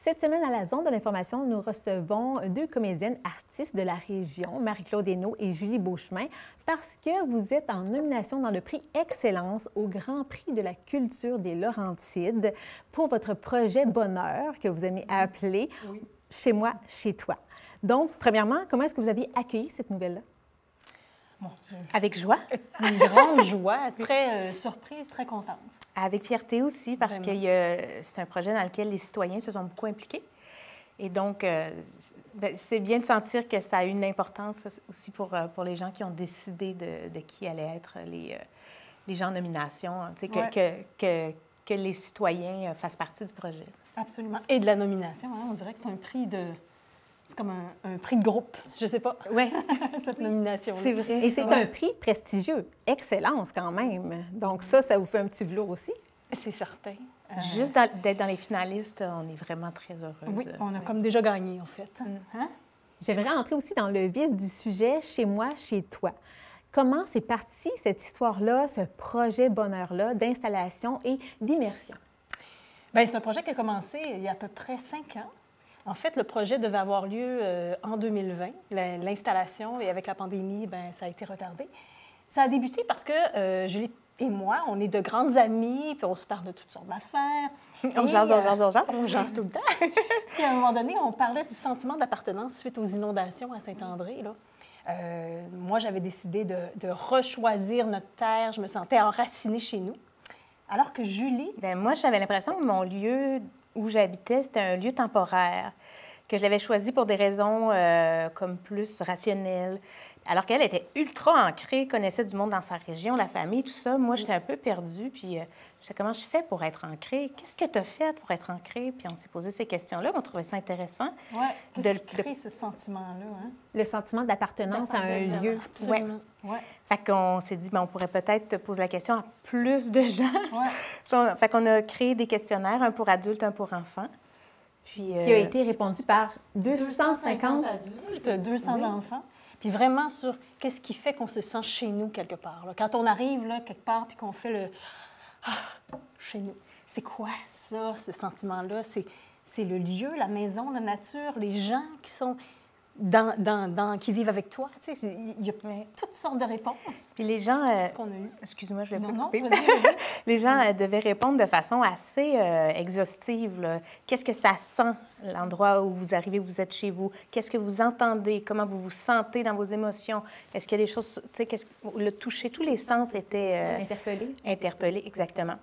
Cette semaine, à la Zone de l'information, nous recevons deux comédiennes artistes de la région, Marie-Claude Hainaut et Julie Beauchemin, parce que vous êtes en nomination dans le prix Excellence au Grand Prix de la culture des Laurentides pour votre projet Bonheur, que vous aimez appeler « Chez moi, chez toi ». Donc, premièrement, comment est-ce que vous aviez accueilli cette nouvelle-là? Mon Dieu. Avec joie. Une grande joie, très surprise, très contente. Avec fierté aussi, parce que c'est un projet dans lequel les citoyens se sont beaucoup impliqués. Et donc, c'est bien de sentir que ça a une importance aussi pour les gens qui ont décidé de qui allaient être les gens en nomination, que les citoyens fassent partie du projet. Absolument. Et de la nomination, hein, on dirait que c'est un prix de... C'est comme un prix de groupe, je sais pas. Oui. Cette nomination-là. C'est vrai. Et c'est un prix prestigieux, Excellence quand même. Donc ça vous fait un petit velours aussi? C'est certain. Juste d'être dans les finalistes, on est vraiment très heureuse. Oui, on a comme déjà gagné, en fait. Hein? J'aimerais entrer aussi dans le vif du sujet « Chez moi, chez toi ». Comment c'est parti, cette histoire-là, ce projet Bonheur-là, d'installation et d'immersion? Bien, c'est un projet qui a commencé il y a à peu près 5 ans. En fait, le projet devait avoir lieu en 2020, l'installation, et avec la pandémie, bien, ça a été retardé. Ça a débuté parce que Julie et moi, on est de grandes amies, puis on se parle de toutes sortes d'affaires. On jase. On jase tout le temps. Puis à un moment donné, on parlait du sentiment d'appartenance suite aux inondations à Saint-André, là. Moi, j'avais décidé de rechoisir notre terre. Je me sentais enracinée chez nous. Alors que Julie... Bien, moi, j'avais l'impression que mon lieu où j'habitais, c'était un lieu temporaire, que je l'avais choisi pour des raisons comme plus rationnelles. Alors qu'elle était ultra ancrée, connaissait du monde dans sa région, la famille, tout ça. Moi, j'étais un peu perdue, puis je sais comment je fais pour être ancrée? Qu'est-ce que tu as fait pour être ancrée? Puis on s'est posé ces questions-là, on trouvait ça intéressant. Oui, qu'est-ce qui crée ce sentiment-là? Hein? Le sentiment d'appartenance à un lieu. Absolument. Ouais. Fait qu'on s'est dit, bien, on pourrait peut-être poser la question à plus de gens. Ouais. Fait qu'on a créé des questionnaires, un pour adultes, un pour enfants. Puis, qui a été répondu par 250 adultes, 200 enfants. Puis vraiment sur qu'est-ce qui fait qu'on se sent chez nous quelque part. Là. Quand on arrive là, quelque part puis qu'on fait le « Ah, chez nous », c'est quoi ça, ce sentiment-là? C'est le lieu, la maison, la nature, les gens qui sont qui vivent avec toi. Tu sais, il y a toutes sortes de réponses. Puis les gens... C'est ce qu'on a eu. Excuse-moi, je vais pas Non, couper. vas-y. Les gens devaient répondre de façon assez exhaustive, là. Qu'est-ce que ça sent, l'endroit où vous arrivez, où vous êtes chez vous? Qu'est-ce que vous entendez? Comment vous vous sentez dans vos émotions? Est-ce qu'il y a des choses... Tu sais, le toucher, tous les sens étaient... Interpellés, exactement.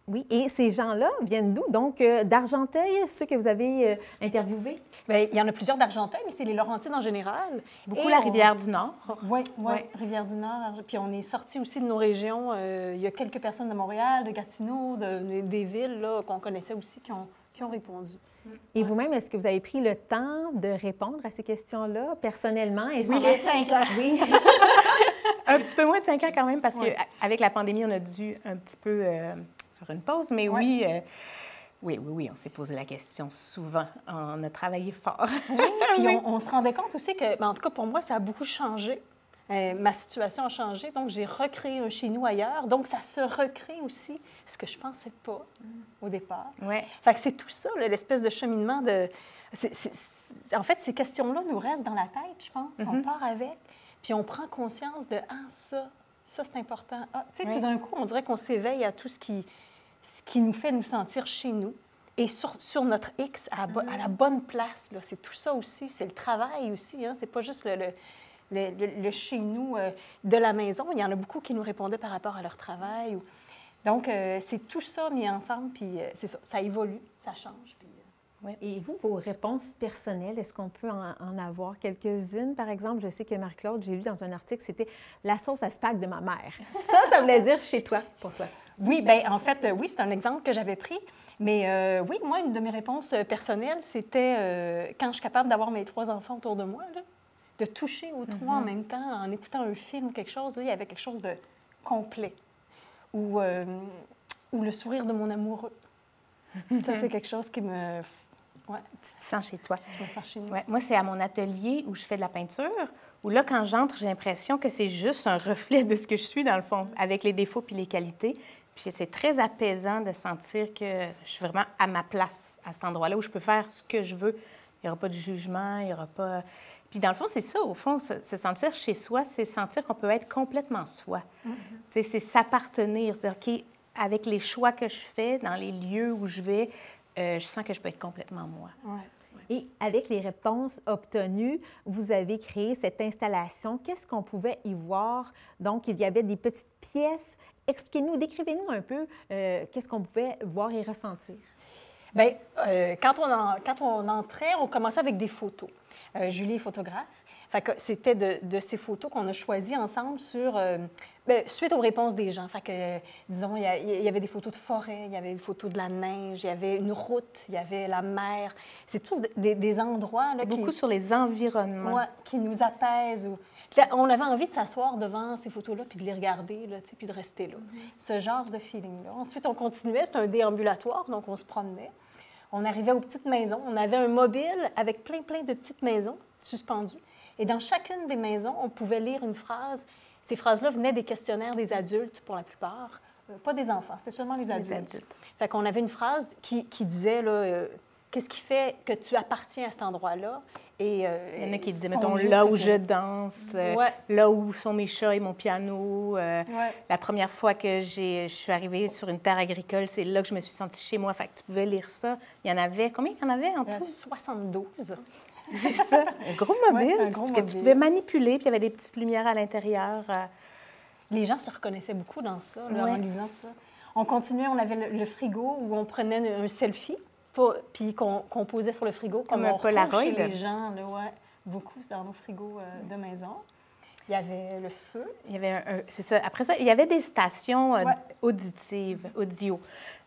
Oui, et ces gens-là viennent d'où? Donc, d'Argenteuil, ceux que vous avez interviewés? Bien, il y en a plusieurs d'Argenteuil, mais c'est les Laurentides en général. Beaucoup la Rivière-du-Nord. Oui, Rivière-du-Nord. Puis on est sortis aussi de nos régions. Il y a quelques personnes de Montréal, de Gatineau, des villes là, qu'on connaissait aussi qui ont répondu. Et vous-même, est-ce que vous avez pris le temps de répondre à ces questions-là personnellement? Oui, les 5 ans. Oui. Un petit peu moins de 5 ans quand même, parce qu'avec la pandémie, on a dû un petit peu... faire une pause, mais oui, on s'est posé la question souvent. On a travaillé fort. Puis on se rendait compte aussi que, en tout cas pour moi, ça a beaucoup changé. Ma situation a changé, donc j'ai recréé un chez nous ailleurs. Donc ça se recrée aussi, ce que je ne pensais pas au départ. Ouais. Fait que c'est tout ça, là, l'espèce de cheminement de... En fait, ces questions-là nous restent dans la tête, je pense. On part avec, puis on prend conscience de « Ah, ça c'est important. » Ah, tu sais, tout d'un coup, on dirait qu'on s'éveille à tout ce qui nous fait nous sentir chez nous et sur notre X, à la bonne place. C'est tout ça aussi. C'est le travail aussi. Hein? C'est pas juste le chez nous de la maison. Il y en a beaucoup qui nous répondaient par rapport à leur travail. Donc, c'est tout ça mis ensemble, puis c'est ça. Ça évolue, ça change. Puis, ouais. Et vous, vos réponses personnelles, est-ce qu'on peut en avoir quelques-unes? Par exemple, je sais que Marie-Claude, j'ai lu dans un article, c'était « la sauce à spag de ma mère ». Ça voulait dire « chez toi » pour toi. Oui, bien, en fait, oui, c'est un exemple que j'avais pris. Mais oui, moi, une de mes réponses personnelles, c'était quand je suis capable d'avoir mes 3 enfants autour de moi, là, de toucher aux 3 en même temps, en écoutant un film ou quelque chose, là, il y avait quelque chose de complet. Ou le sourire de mon amoureux. Ça, c'est quelque chose qui me... Ouais. Tu te sens chez toi. Je me sens chez nous. Ouais. Moi, c'est à mon atelier où je fais de la peinture, où là, quand j'entre, j'ai l'impression que c'est juste un reflet de ce que je suis, dans le fond, avec les défauts puis les qualités. Puis c'est très apaisant de sentir que je suis vraiment à ma place à cet endroit-là où je peux faire ce que je veux. Il n'y aura pas de jugement, il n'y aura pas... Puis dans le fond, c'est ça, au fond, se sentir chez soi, c'est sentir qu'on peut être complètement soi. C'est s'appartenir, c'est-à-dire, OK, avec les choix que je fais, dans les lieux où je vais, je sens que je peux être complètement moi. Ouais. Et avec les réponses obtenues, vous avez créé cette installation. Qu'est-ce qu'on pouvait y voir? Donc, il y avait des petites pièces. Expliquez-nous, décrivez-nous un peu qu'est-ce qu'on pouvait voir et ressentir. Bien, quand on entrait, on commençait avec des photos. Julie est photographe. Fait que c'était de ces photos qu'on a choisies ensemble suite aux réponses des gens. Fait que, disons, il y avait des photos de forêt, il y avait des photos de la neige, il y avait une route, il y avait la mer. C'est tous des endroits... Là, beaucoup sur les environnements. Ouais, qui nous apaisent. Là, on avait envie de s'asseoir devant ces photos-là puis de les regarder, là, puis de rester là. Ce genre de feeling-là. Ensuite, on continuait. C'était un déambulatoire, donc on se promenait. On arrivait aux petites maisons. On avait un mobile avec plein de petites maisons suspendues. Et dans chacune des maisons, on pouvait lire une phrase. Ces phrases-là venaient des questionnaires des adultes, pour la plupart. Pas des enfants, c'était seulement les adultes. Fait qu'on avait une phrase qui disait, là, qu'est-ce qui fait que tu appartiens à cet endroit-là? Et, il y en a qui disaient, mettons, là où je danse, là où sont mes chats et mon piano. La première fois que je suis arrivée sur une terre agricole, c'est là que je me suis sentie chez moi. Fait que tu pouvais lire ça. Il y en avait, combien il y en avait en tout? 72. C'est ça, un gros mobile que tu pouvais manipuler, puis il y avait des petites lumières à l'intérieur. Les gens se reconnaissaient beaucoup dans ça, là, en lisant ça. On continuait, on avait le frigo où on prenait un selfie, puis qu'on posait sur le frigo, comme on retrouve chez les gens, là, beaucoup dans nos frigos de maison. Il y avait le feu. Il y avait c'est ça. Après ça, il y avait des stations auditives, audio.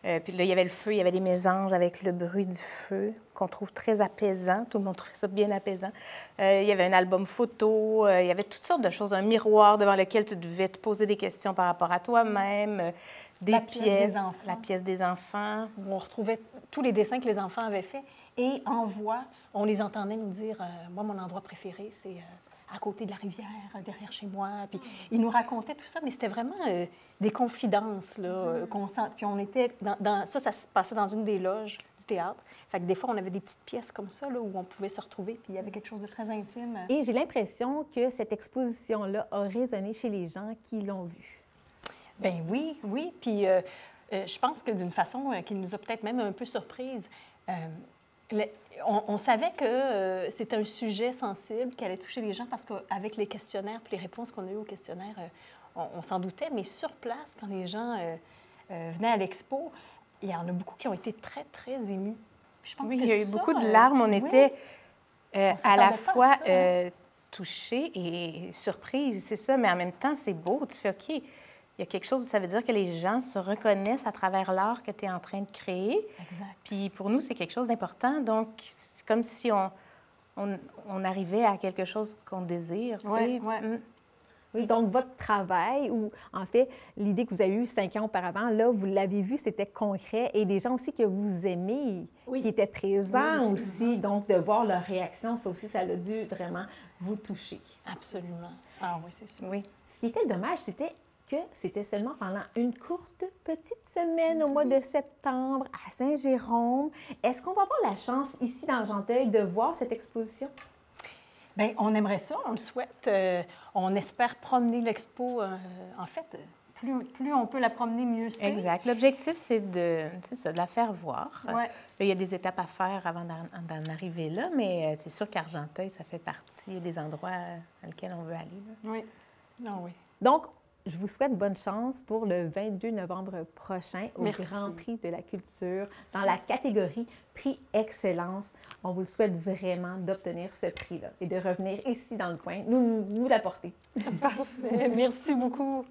Puis là, il y avait le feu, il y avait des mésanges avec le bruit du feu qu'on trouve très apaisant. Tout le monde trouvait ça bien apaisant. Il y avait un album photo, il y avait toutes sortes de choses. Un miroir devant lequel tu devais te poser des questions par rapport à toi-même. La pièce des enfants. Où on retrouvait tous les dessins que les enfants avaient faits. Et en voix, on les entendait nous dire moi, mon endroit préféré, c'est à côté de la rivière, derrière chez moi. Puis ils nous racontaient tout ça, mais c'était vraiment des confidences, là, qu'on sent. Puis on était ça se passait dans une des loges du théâtre. Fait que des fois, on avait des petites pièces comme ça, là, où on pouvait se retrouver, puis il y avait quelque chose de très intime. Et j'ai l'impression que cette exposition-là a résonné chez les gens qui l'ont vue. Bien oui. Puis je pense que d'une façon qui nous a peut-être même un peu surprise, on savait que c'était un sujet sensible qui allait toucher les gens parce qu'avec les questionnaires puis les réponses qu'on a eues aux questionnaires, on s'en doutait. Mais sur place, quand les gens venaient à l'expo, il y en a beaucoup qui ont été très émus. Je pense il y a eu beaucoup de larmes. On était à la fois touchés et surprises, c'est ça. Mais en même temps, c'est beau. Tu fais OK. Il y a quelque chose où ça veut dire que les gens se reconnaissent à travers l'art que tu es en train de créer. Exact. Puis pour nous, c'est quelque chose d'important. Donc, c'est comme si on arrivait à quelque chose qu'on désire. Oui. Oui, donc votre travail, ou en fait, l'idée que vous avez eue 5 ans auparavant, là, vous l'avez vu, c'était concret. Et des gens aussi que vous aimez, qui étaient présents aussi. Donc, de voir leur réaction, ça aussi, ça a dû vraiment vous toucher. Absolument. Ah oui, c'est sûr. Oui. Ce qui était dommage, c'était que c'était seulement pendant une courte petite semaine au mois de septembre à Saint-Jérôme. Est-ce qu'on va avoir la chance ici dans Argenteuil de voir cette exposition? Bien, on aimerait ça, on le souhaite. On espère promener l'expo. En fait, plus on peut la promener, mieux c'est. Exact. L'objectif, c'est de la faire voir. Ouais. Là, il y a des étapes à faire avant d'en arriver là, mais c'est sûr qu'Argenteuil, ça fait partie des endroits dans lesquels on veut aller. Là. Oui. Non, oui. Donc, je vous souhaite bonne chance pour le 22 novembre prochain au Grand Prix de la culture dans la catégorie Prix Excellence. On vous le souhaite vraiment d'obtenir ce prix-là et de revenir ici dans le coin, nous l'apporter. Parfait. Merci beaucoup.